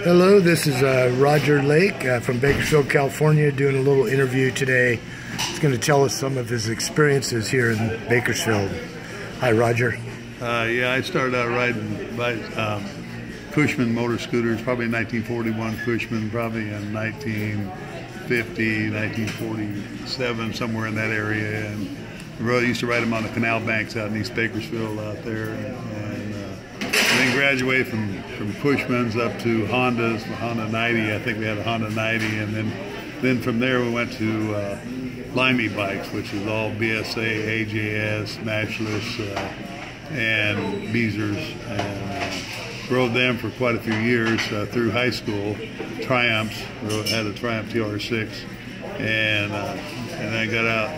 Hello, this is Roger Lake from Bakersfield, California, doing a little interview today. He's going to tell us some of his experiences here in Bakersfield. Hi, Roger. Yeah, I started out riding by Cushman motor scooters, probably in 1941, Cushman, probably in 1950, 1947, somewhere in that area. And I used to ride them on the canal banks out in East Bakersfield out there. And then graduated from Cushman's up to Hondas, Honda 90. I think we had a Honda 90. And then from there we went to Limey bikes, which is all BSA, AJS, Matchless, and Beezers, and rode them for quite a few years through high school. Triumphs, had a Triumph TR6, and I got out,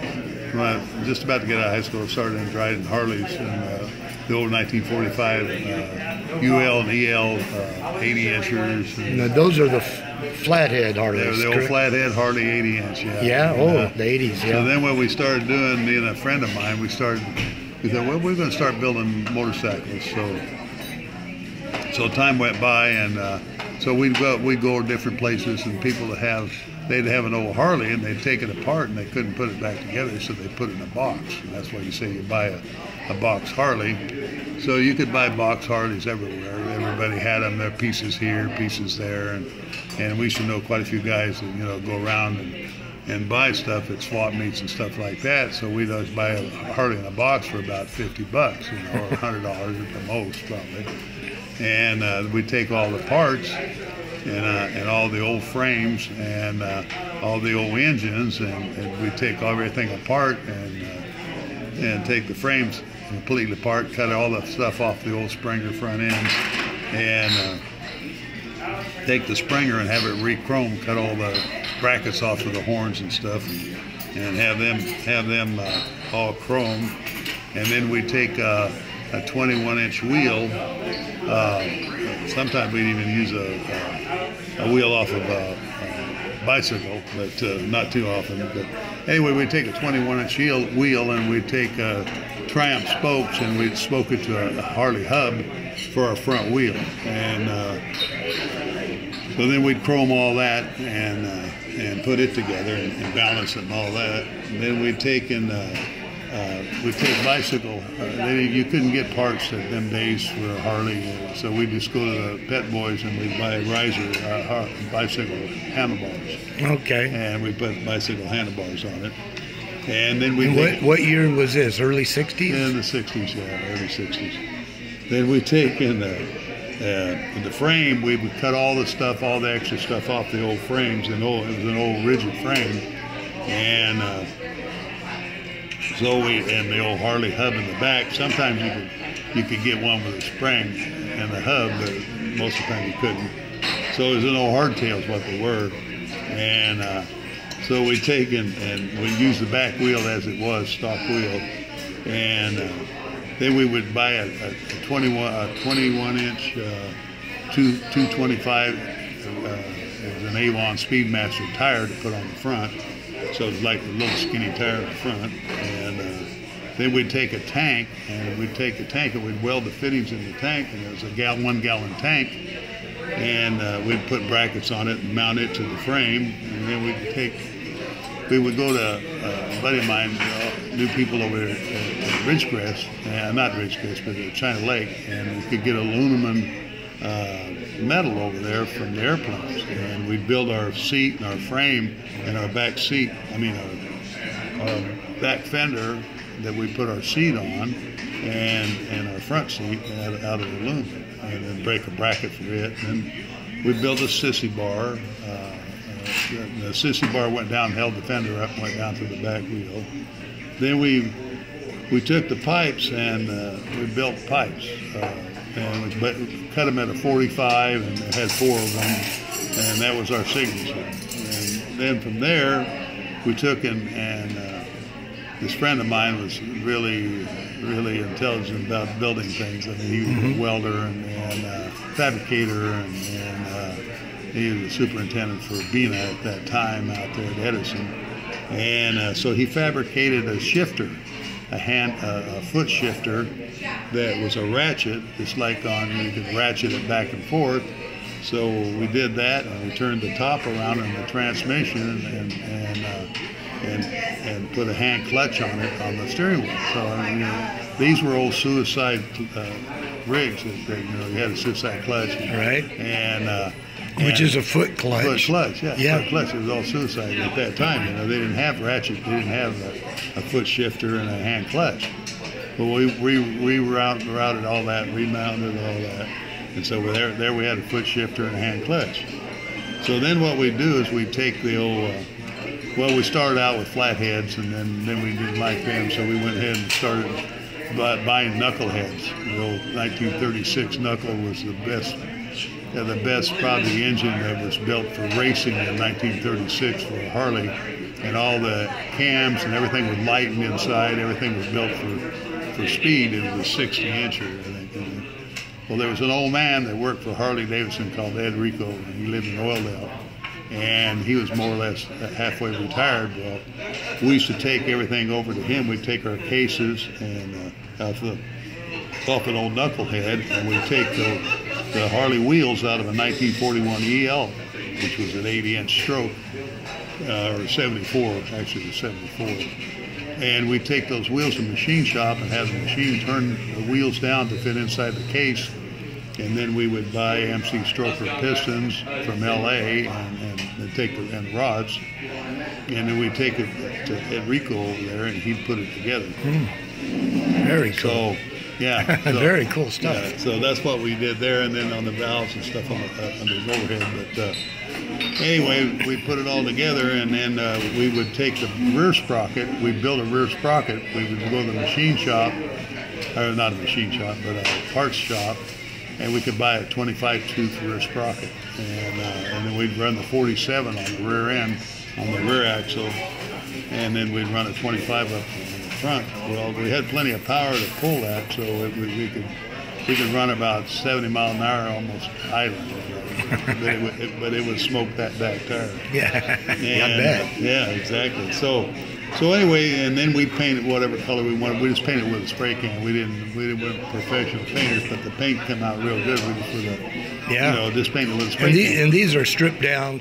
when I was just about to get out of high school, I started riding Harleys and the old 1945 UL and EL 80-inchers. Now those are the flathead Harleys. They're the old flathead Harley 80-inch, yeah. Yeah, the 80s, yeah. So then what we started doing, me and a friend of mine, we thought, well, we're going to start building motorcycles. So time went by, and so we'd go to different places, and people they'd have an old Harley, and they'd take it apart, and they couldn't put it back together, so they put it in a box. And that's why you say you buy a box Harley. So you could buy box Harleys everywhere. Everybody had them. There, pieces here, pieces there, and we used to know quite a few guys that go around and buy stuff at swap meets and stuff like that. So we'd always buy a Harley in a box for about $50, or $100 at the most, probably. And we'd take all the parts and all the old frames and all the old engines, and we'd take everything apart and take the frames completely apart, cut all the stuff off the old Springer front ends, and take the Springer and have it re-chrome, cut all the brackets off of the horns and stuff, and have them all chrome. And then we take a 21-inch wheel. Sometimes we'd even use a wheel off of a bicycle, but not too often. But anyway, we'd take a 21-inch wheel, and we'd take Triumph spokes, and we'd spoke it to a Harley hub for our front wheel. And so then we'd chrome all that and put it together and balance it and all that. And then we'd take bicycle. You couldn't get parts at them days for a Harley, so we'd just go to the Pet Boys and we'd buy riser bicycle handlebars. Okay. And we put bicycle handlebars on it. And then what year was this? Early 60s? In the 60s, yeah, early 60s. Then we take in the frame, we would cut all the extra stuff off the old frames, and it was an old rigid frame, and the old Harley hub in the back. Sometimes you could get one with a spring and the hub, but most of the time you couldn't. So it was an old hardtail is what they were, and so we take and we use the back wheel as it was, stock wheel, and then we would buy a 21-inch 225. It was an Avon Speedmaster tire to put on the front. So it was like a little skinny tire in the front. And then we'd take a tank, and we'd weld the fittings in the tank, and it was a 1 gallon tank. And we'd put brackets on it and mount it to the frame. And then we would go to a buddy of mine, knew people over there at Ridgecrest, not Ridgecrest, but at China Lake, and we could get aluminum metal over there from the airplanes, and we'd build our seat and our frame and our back seat, our back fender that we put our seat on, and our front seat out of aluminum, and then break a bracket for it. And we built a sissy bar. The sissy bar went down, held the fender up, went down to the back wheel. Then we took the pipes and we built pipes. And we cut them at a 45, and it had 4 of them, and that was our signature. And then from there, we took and this friend of mine was really, really intelligent about building things. I mean, he was a welder and fabricator, and he was the superintendent for BINA at that time out there at Edison. And so he fabricated a shifter. a foot shifter that was a ratchet. It's like you could ratchet it back and forth. So we did that, and we turned the top around in the transmission and put a hand clutch on it on the steering wheel. So these were old suicide rigs that you had a suicide clutch, right? Which is a foot clutch. Foot clutch, yeah. Foot clutch. It was all suicide at that time. They didn't have ratchet. They didn't have a foot shifter and a hand clutch. But we routed all that, remounted all that, and so there we had a foot shifter and a hand clutch. So then what we do is we take the old. We started out with flatheads, and then we didn't like them, so we went ahead and started buying knuckleheads. The old 1936 knuckle was the best probably engine that was built for racing in 1936 for a Harley, and all the cams and everything was lightened inside. Everything was built for speed. It was a 60-incher, I think. Well, there was an old man that worked for Harley Davidson called Ed Rico, and he lived in Oildale. And he was more or less halfway retired. Well, we used to take everything over to him. We'd take our cases and off an old knucklehead, and we'd take the Harley wheels out of a 1941 EL, which was an 80-inch stroke, or 74, actually it was 74. And we'd take those wheels to the machine shop and have the machine turn the wheels down to fit inside the case. And then we would buy MC Stroker pistons from LA and take the rods, and then we'd take it to Ed Rico over there, and he'd put it together. Very cool. So, yeah, very cool stuff. Yeah, so that's what we did there, and then on the valves and stuff on the overhead. But anyway, we put it all together, and then we would take the rear sprocket. We'd build a rear sprocket. We would go to the machine shop, or not a machine shop, but a parts shop. And we could buy a 25-tooth rear sprocket, and then we'd run the 47 on the rear end, on the rear axle, and then we'd run a 25 up on the front. Well, we had plenty of power to pull that, so we could run about 70 miles an hour almost idle, but it would smoke that back tire. Yeah, I bet. Yeah, exactly. So anyway, and then we'd paint it whatever color we wanted. We just painted it with a spray can. We weren't professional painters, but the paint came out real good. We just just painted it with a spray can. And these are stripped down.